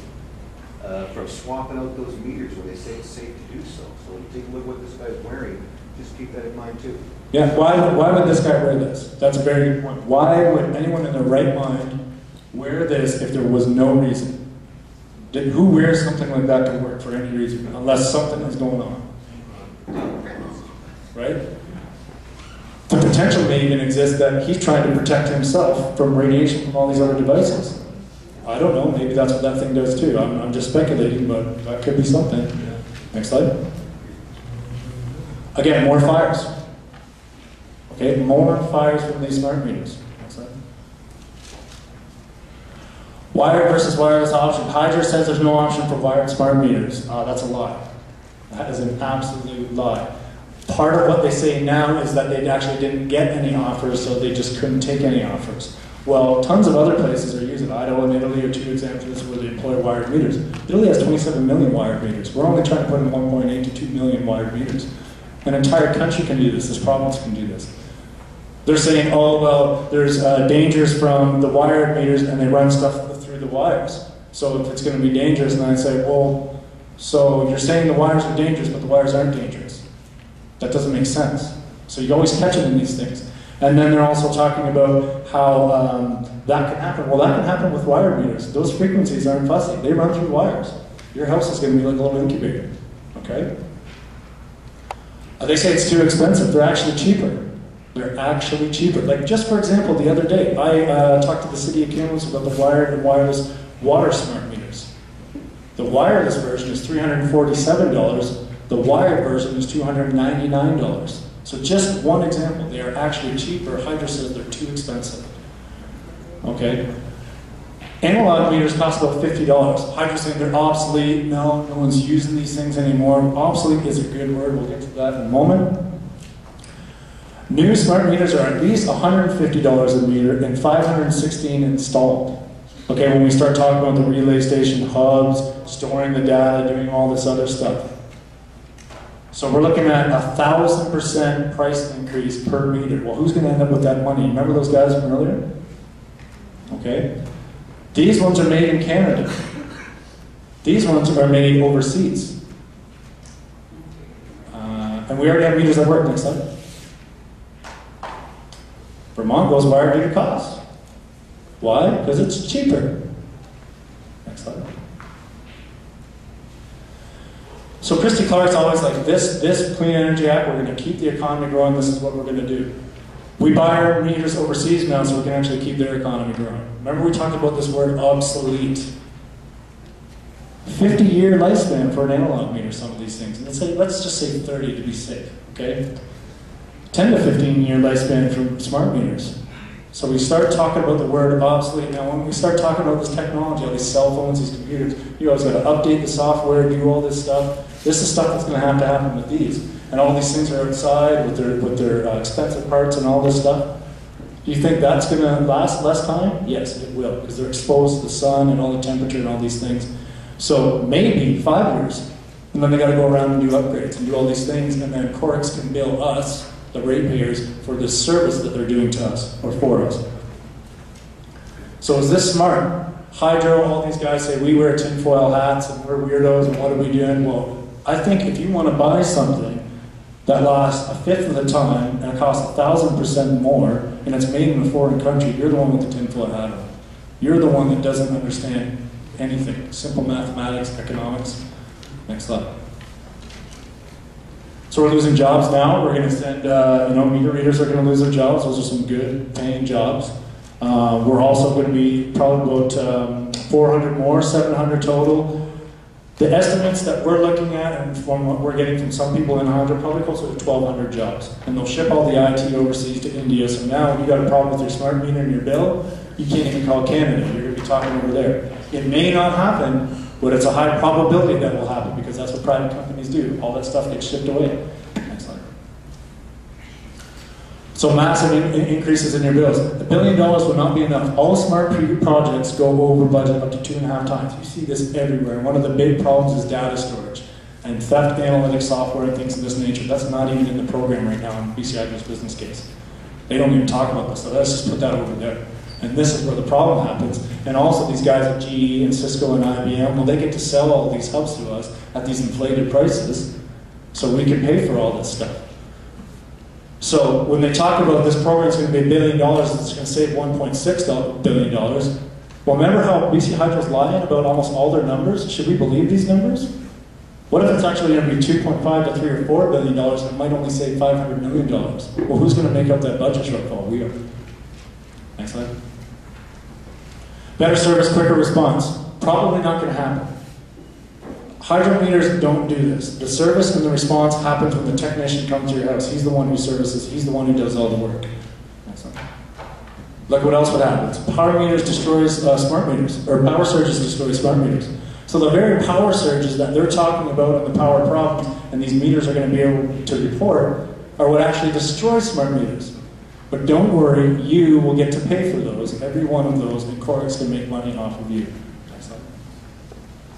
from swapping out those meters when they say it's safe to do so. So when you take a look at what this guy's wearing, just keep that in mind too. Yeah, why would this guy wear this? That's a very good point. Why would anyone in their right mind wear this if there was no reason? Who wears something like that to work for any reason, unless something is going on? Right? The potential may even exist that he's trying to protect himself from radiation from all these other devices. I don't know, maybe that's what that thing does too. I'm just speculating, but that could be something. Next slide. Again, more fires. Okay, more fires from these smart meters. Next slide. Wired versus wireless option. Hydra says there's no option for wired smart meters. That's a lie. That is an absolute lie. Part of what they say now is that they actually didn't get any offers, so they just couldn't take any offers. Well, tons of other places are using it. Idaho and Italy are two examples where they employ wired meters. Italy has 27 million wired meters. We're only trying to put in 1.8 to 2 million wired meters. An entire country can do this. This province can do this. They're saying, oh, well, there's dangers from the wired meters, and they run stuff through the wires. So if it's going to be dangerous, and I say, well, so you're saying the wires are dangerous, but the wires aren't dangerous. That doesn't make sense. So you always catch it in these things. And then they're also talking about how that can happen. Well, that can happen with wired meters. Those frequencies aren't fussy. They run through wires. Your house is going to be like a little incubator. Okay? They say it's too expensive. They're actually cheaper. They're actually cheaper. Like, just for example, the other day, I talked to the city of Kamloops about the wired and wireless water smart meters. The wireless version is $347. The wired version is $299. So just one example, they are actually cheaper. Hydra says they're too expensive. Okay? Analog meters cost about $50. Hydra's saying they're obsolete. No one's using these things anymore. Obsolete is a good word. We'll get to that in a moment. New smart meters are at least $150 a meter and 516 installed. Okay, when we start talking about the relay station hubs, storing the data, doing all this other stuff. So we're looking at 1,000% price increase per meter. Well, who's going to end up with that money? Remember those guys from earlier? Okay. These ones are made in Canada. These ones are made overseas. And we already have meters that work. Next slide. Vermont goes wired meter cost. Why? Because it's cheaper. Next slide. So Christy Clark's always like, this Clean Energy Act, we're going to keep the economy growing, this is what we're going to do. We buy our meters overseas now so we can actually keep their economy growing. Remember we talked about this word obsolete. 50-year lifespan for an analog meter, some of these things. And let's just say 30 to be safe, okay? 10 to 15-year lifespan for smart meters. So we start talking about the word obsolete. Now when we start talking about this technology, all these cell phones, these computers, you always got to update the software, do all this stuff. This is stuff that's going to happen with these. And all these things are outside with their expensive parts and all this stuff. Do you think that's going to last less time? Yes, it will, because they're exposed to the sun and all the temperature and all these things. So maybe 5 years, and then they got to go around and do upgrades and do all these things, and then Corix can bill us, the ratepayers, for the service that they're doing to us, or for us. So is this smart? Hydro, all these guys say we wear tinfoil hats and we're weirdos and what are we doing? Well, I think if you want to buy something that lasts a fifth of the time and it costs 1,000% more and it's made in a foreign country, you're the one with the tinfoil hat on. You're the one that doesn't understand anything. Simple mathematics, economics. Next slide. So we're losing jobs now. We're going to send, meter readers are going to lose their jobs. Those are some good paying jobs. We're also going to be probably about 400 more, 700 total. The estimates that we're looking at and from what we're getting from some people in Hydro probably closer to 1,200 jobs. And they'll ship all the IT overseas to India. So now if you got a problem with your smart meter and your bill, you can't even call Canada. You're going to be talking over there. It may not happen, but it's a high probability that will happen because that's what private companies do. All that stuff gets shipped away. Next slide. So massive increases in your bills. $1 billion would not be enough. All smart projects go over budget up to 2.5 times. You see this everywhere. One of the big problems is data storage and theft analytics software and things of this nature. That's not even in the program right now in BC Hydro's business case. They don't even talk about this, so let's just put that over there. And this is where the problem happens. And also these guys at GE and Cisco and IBM, well, they get to sell all these hubs to us at these inflated prices so we can pay for all this stuff. So when they talk about this program is going to be $1 billion, it's going to save $1.6 billion. Well, remember how BC Hydro's lying about almost all their numbers? Should we believe these numbers? What if it's actually going to be $2.5 to $3 or $4 billion and it might only save $500 million? Well, who's going to make up that budget shortfall? We are. Next slide. Better service, quicker response. Probably not going to happen. Hydro meters don't do this. The service and the response happens when the technician comes to your house. He's the one who services. He's the one who does all the work. Next slide. Look what else would happen. Power meters destroys smart meters, or power surges destroy smart meters. So the very power surges that they're talking about and the power problems, and these meters are going to be able to report, are what actually destroys smart meters. But don't worry, you will get to pay for those, every one of those, and Corix can make money off of you. Next slide.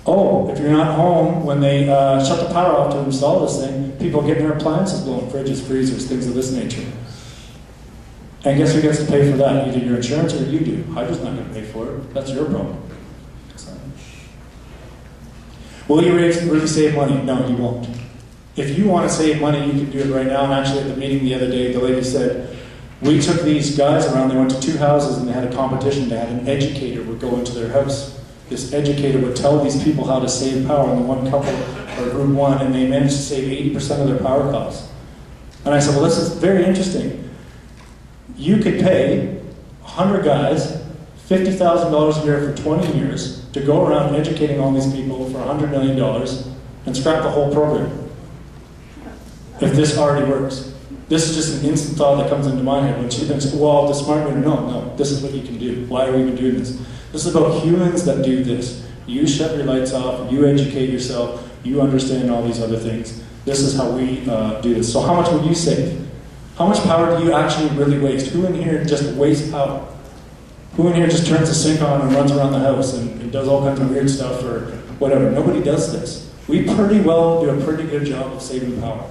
Oh, if you're not home when they shut the power off to install this thing, people get their appliances blown, fridges, freezers, things of this nature. And guess who gets to pay for that? Either your insurance or you do. Hydro's not going to pay for it. That's your problem. Will you really save money? No, you won't. If you want to save money, you can do it right now. And actually at the meeting the other day, the lady said, we took these guys around, they went to 2 houses and they had a competition. They had an educator would go into their house. This educator would tell these people how to save power in the one couple or group one, and they managed to save 80% of their power costs. And I said, well, this is very interesting. You could pay 100 guys $50,000 a year for 20 years to go around educating all these people for $100 million and scrap the whole program. If this already works. This is just an instant thought that comes into my head when she thinks, well, the smart meter, no, this is what you can do. Why are we even doing this? This is about humans that do this. You shut your lights off, you educate yourself, you understand all these other things. This is how we do this. So how much would you save? How much power do you actually really waste? Who in here just wastes power? Who in here just turns the sink on and runs around the house and does all kinds of weird stuff or whatever? Nobody does this. We pretty well do a pretty good job of saving power.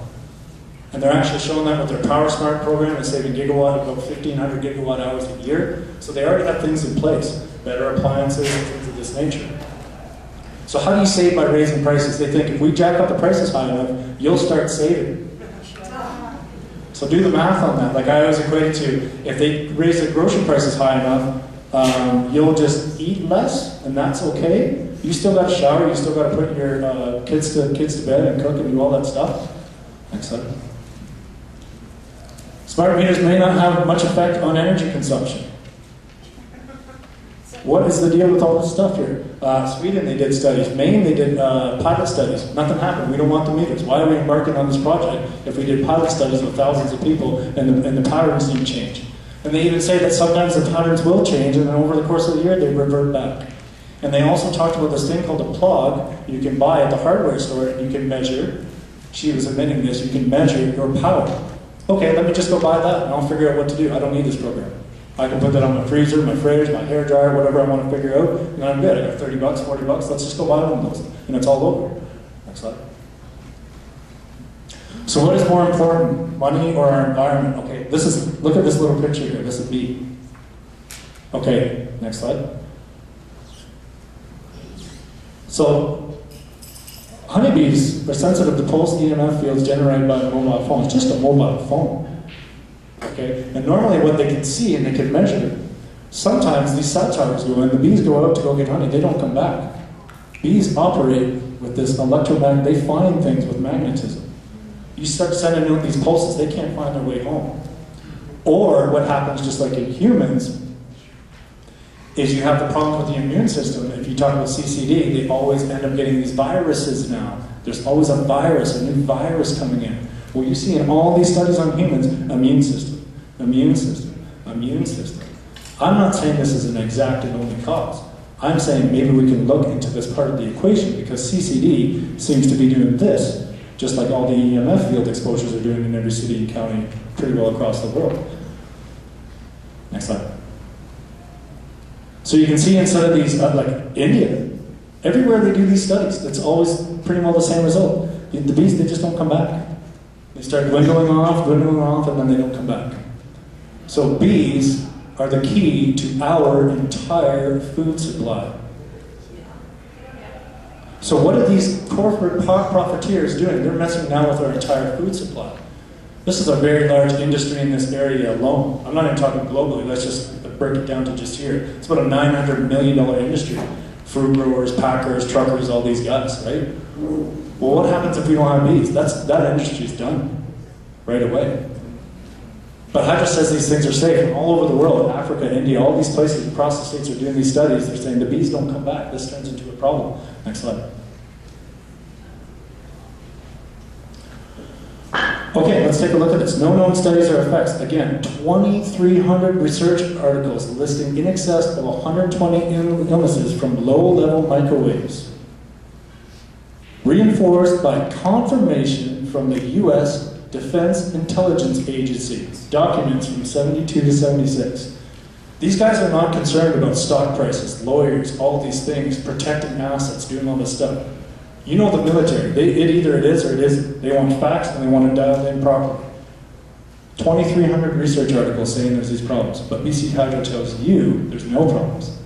And they're actually showing that with their Power Smart program and saving about 1,500 gigawatt hours a year. So they already have things in place, better appliances and things of this nature. So how do you save by raising prices? They think if we jack up the prices high enough, you'll start saving. So do the math on that. Like I always equate it to, if they raise the grocery prices high enough, you'll just eat less, and that's okay. You still got to shower, you still got to put your kids to bed and cook and do all that stuff. Next slide. Smart meters may not have much effect on energy consumption. What is the deal with all this stuff here? Sweden, they did studies. Maine, they did pilot studies. Nothing happened. We don't want the meters. Why are we embarking on this project if we did pilot studies with thousands of people and the patterns didn't change? And they even say that sometimes the patterns will change and then over the course of the year they revert back. And they also talked about this thing called a plug you can buy at the hardware store and you can measure. She was admitting this. You can measure your power. Okay, let me just go buy that and I'll figure out what to do. I don't need this program. I can put that on my freezer, my fridge, my hair dryer, whatever I want to figure out, and I'm good. I got 30 bucks, 40 bucks, let's just go buy one of those. And it's all over. Next slide. So what is more important, money or our environment? Okay, look at this little picture here, this is a bee. Okay, next slide. So, honeybees are sensitive to pulse EMF fields generated by a mobile phone. It's just a mobile phone. Okay? And normally what they can see and they can measure, sometimes these cell towers go in, the bees go out to go get honey, they don't come back. Bees operate with this electromagnet, they find things with magnetism. You start sending out these pulses, they can't find their way home. Or what happens just like in humans, is you have the problem with the immune system. If you talk about CCD, they always end up getting these viruses now. There's always a virus, a new virus coming in. Well, you see in all these studies on humans, immune system, immune system, immune system. I'm not saying this is an exact and only cause. I'm saying maybe we can look into this part of the equation because CCD seems to be doing this, just like all the EMF field exposures are doing in every city and county pretty well across the world. Next slide. So you can see instead of these, like India, everywhere they do these studies, it's always pretty well the same result. The bees, they just don't come back. They start dwindling off, and then they don't come back. So bees are the key to our entire food supply. So what are these corporate profiteers doing? They're messing now with our entire food supply. This is a very large industry in this area alone. I'm not even talking globally, let's just break it down to just here. It's about a $900 million industry. Fruit growers, packers, truckers, all these guys, right? Well, what happens if we don't have bees? That industry's done right away. But Hydra says these things are safe, and all over the world, Africa, India, all these places across the states are doing these studies. They're saying the bees don't come back. This turns into a problem. Next slide. Okay, let's take a look at this. No known studies or effects. Again, 2,300 research articles listing in excess of 120 illnesses from low-level microwaves. Reinforced by confirmation from the U.S. Defense Intelligence Agency. Documents from 72 to 76. These guys are not concerned about stock prices, lawyers, all these things, protecting assets, doing all this stuff. You know the military, either it is or it isn't. They want facts and they want to dial it in properly. 2,300 research articles saying there's these problems, but BC Hydro tells you there's no problems.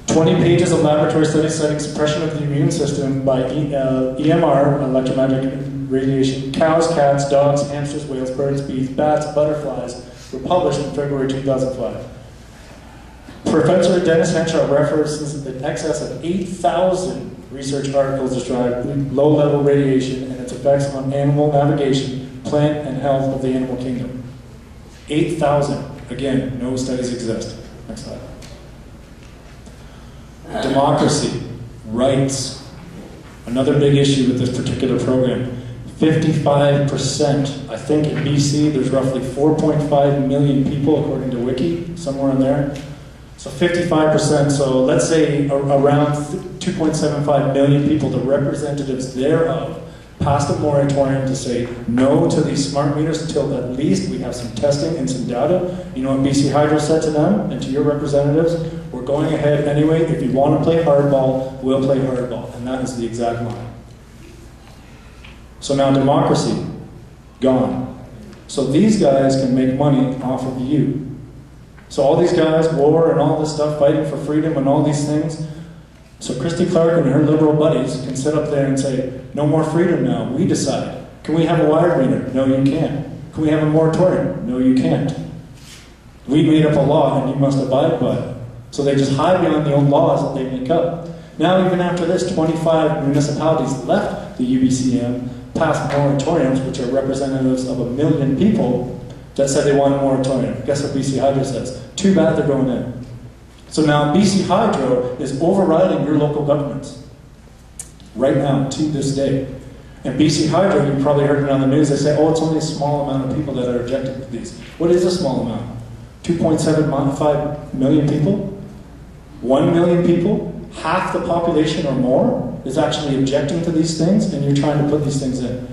20 pages of laboratory studies citing suppression of the immune system by EMR, electromagnetic radiation. Cows, cats, dogs, hamsters, whales, birds, bees, bats, butterflies were published in February 2005. Professor Dennis Henshaw references in excess of 8,000 research articles describing low-level radiation and its effects on animal navigation, plant, and health of the animal kingdom. 8,000. Again, no studies exist. Next slide. Democracy, rights. Another big issue with this particular program. 55%. I think in BC there's roughly 4.5 million people according to Wiki, somewhere in there. So 55%, so let's say around 2.75 million people, the representatives thereof, passed a moratorium to say no to these smart meters until at least we have some testing and some data. You know what BC Hydro said to them and to your representatives? We're going ahead anyway. If you want to play hardball, we'll play hardball. And that is the exact line. So now democracy, gone. So these guys can make money off of you. So all these guys, war and all this stuff, fighting for freedom and all these things. So Christy Clark and her liberal buddies can sit up there and say, no more freedom now, we decide. Can we have a wire meter? No, you can't. Can we have a moratorium? No, you can't. We made up a law and you must abide by it. So they just hide behind the own laws that they make up. Now even after this, 25 municipalities left the UBCM, passed moratoriums, which are representatives of 1 million people, that said they want a moratorium. Guess what BC Hydro says? Too bad they're going in. So now BC Hydro is overriding your local governments. Right now, to this day. And BC Hydro, you probably heard it on the news, they say, oh, it's only a small amount of people that are objecting to these. What is a small amount? 2.75 million people? 1 million people? Half the population or more is actually objecting to these things, and you're trying to put these things in.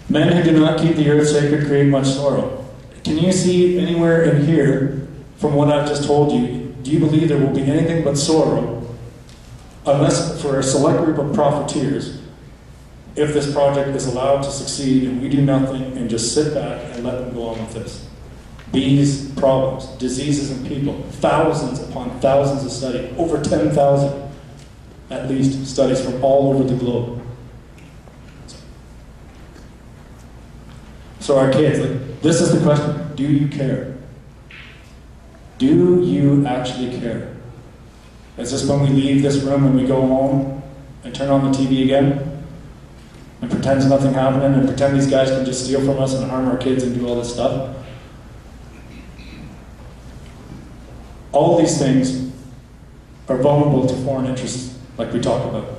Men who do not keep the earth sacred create much sorrow. Can you see anywhere in here, from what I've just told you, do you believe there will be anything but sorrow, unless for a select group of profiteers, if this project is allowed to succeed and we do nothing and just sit back and let them go on with this? Bees, problems, diseases in people, thousands upon thousands of studies, over 10,000 at least studies from all over the globe. So our kids, this is the question, do you care? Do you actually care? Is this when we leave this room and we go home and turn on the TV again and pretend nothing happening and pretend these guys can just steal from us and harm our kids and do all this stuff? All these things are vulnerable to foreign interests, like we talked about.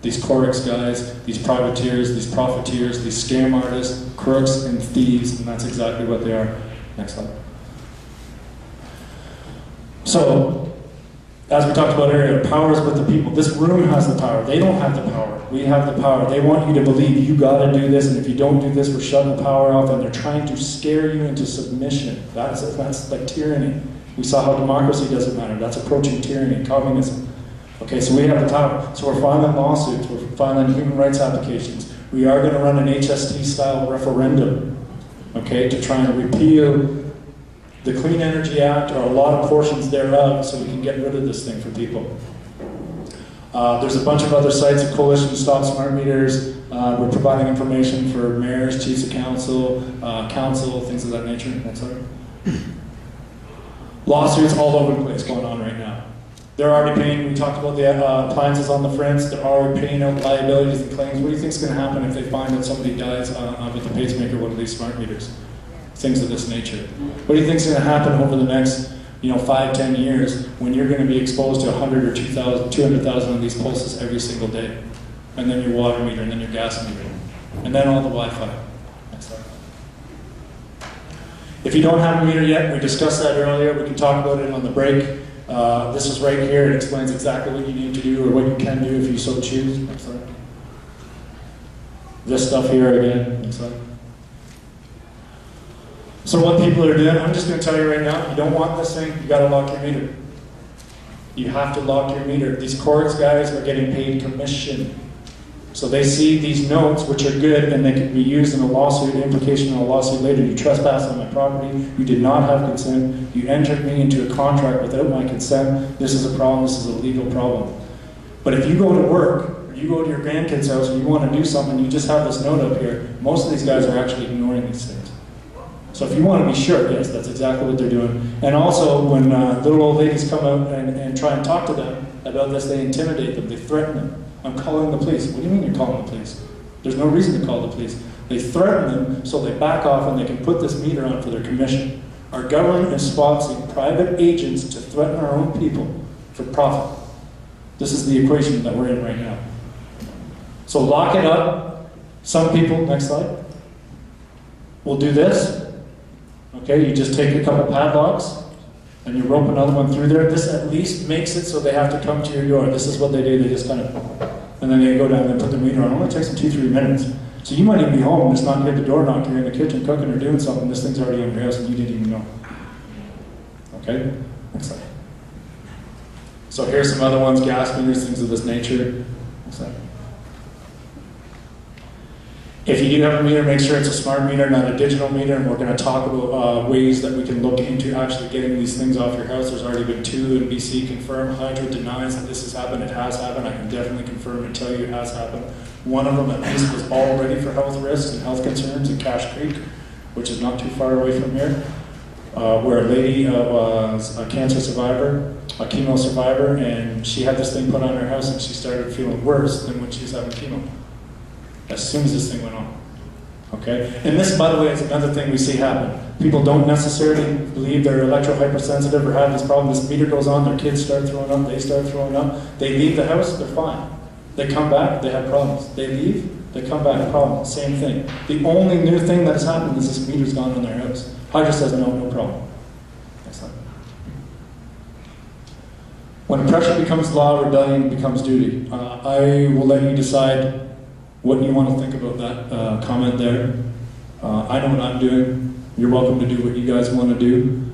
These Corex guys, these privateers, these profiteers, these scam artists, crooks and thieves, and that's exactly what they are. Next slide. So, As we talked about earlier, power is with the people. This room has the power. They don't have the power. We have the power. They want you to believe you gotta do this, and if you don't do this, we're shutting the power off, and they're trying to scare you into submission. That's like tyranny. We saw how democracy doesn't matter. That's approaching tyranny, communism. Okay, so we have the power. So we're filing lawsuits, we're filing human rights applications. We are gonna run an HST-style referendum, okay, to try and repeal the Clean Energy Act, or a lot of portions thereof, so we can get rid of this thing for people. There's a bunch of other sites, a coalition to stop smart meters. We're providing information for mayors, chiefs of council, things of that nature. Next slide. Lawsuits all over the place going on right now. They're already paying, we talked about the appliances on the fronts, they're already paying out liabilities and claims. What do you think is going to happen if they find that somebody dies with a pacemaker, one of these smart meters? Things of this nature. What do you think is going to happen over the next 5-10 years when you're going to be exposed to 100 or 200,000 of these pulses every single day? And then your water meter, and then your gas meter, and then all the Wi-Fi. Next slide. If you don't have a meter yet, we discussed that earlier. We can talk about it on the break. This is right here. It explains exactly what you need to do or what you can do if you so choose. Next slide. This stuff here again. Next slide. So what people are doing, I'm just going to tell you right now, if you don't want this thing, you got to lock your meter. You have to lock your meter. These courts guys are getting paid commission. So they see these notes, which are good, and they can be used in a lawsuit, implication in a lawsuit later. You trespassed on my property, you did not have consent, you entered me into a contract without my consent, this is a problem, this is a legal problem. But if you go to work, or you go to your grandkid's house and you want to do something, you just have this note up here, most of these guys are actually ignoring these things. So if you want to be sure, yes, that's exactly what they're doing. And also, when little old ladies come out and try and talk to them about this, they intimidate them, they threaten them. I'm calling the police. What do you mean you're calling the police? There's no reason to call the police. They threaten them so they back off and they can put this meter on for their commission. Our government is sponsoring private agents to threaten our own people for profit. This is the equation that we're in right now. So lock it up. Some people, next slide, will do this. Okay, you just take a couple padlocks and you rope another one through there. This at least makes it so they have to come to your door. This is what they do. They just kind of, and then they go down and put the meter on. It only takes them 2-3 minutes. So you might even be home and it's not near the door knock. You're in the kitchen cooking or doing something. This thing's already on your house and you didn't even know. Okay, next slide. So here's some other ones, gas meters, things of this nature. Next slide. If you do have a meter, make sure it's a smart meter, not a digital meter, and we're going to talk about ways that we can look into actually getting these things off your house. There's already been 2 in BC confirmed. Hydro denies that this has happened. It has happened. I can definitely confirm and tell you it has happened. One of them at least was all ready for health risks and health concerns in Cache Creek, which is not too far away from here, where a lady was a cancer survivor, a chemo survivor, and she had this thing put on her house and she started feeling worse than when she was having chemo. As soon as this thing went on. Okay? And this, by the way, is another thing we see happen. People don't necessarily believe they're electro-hypersensitive or have this problem. This meter goes on, their kids start throwing up, they start throwing up. They leave the house, they're fine. They come back, they have problems. They leave, they come back, problem. Same thing. The only new thing that has happened is this meter's gone in their house. Hydro says no, no problem. Next slide. When pressure becomes law, rebellion becomes duty. I will let you decide what you want to think about that comment there. I know what I'm doing. You're welcome to do what you guys want to do.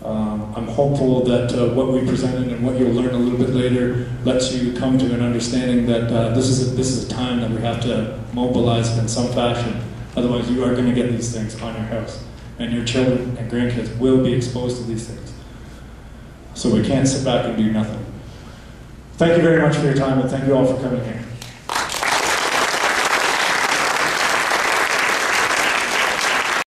I'm hopeful that what we presented and what you'll learn a little bit later lets you come to an understanding that this is a time that we have to mobilize in some fashion. Otherwise, you are going to get these things on your house. And your children and grandkids will be exposed to these things. So we can't sit back and do nothing. Thank you very much for your time, and thank you all for coming here.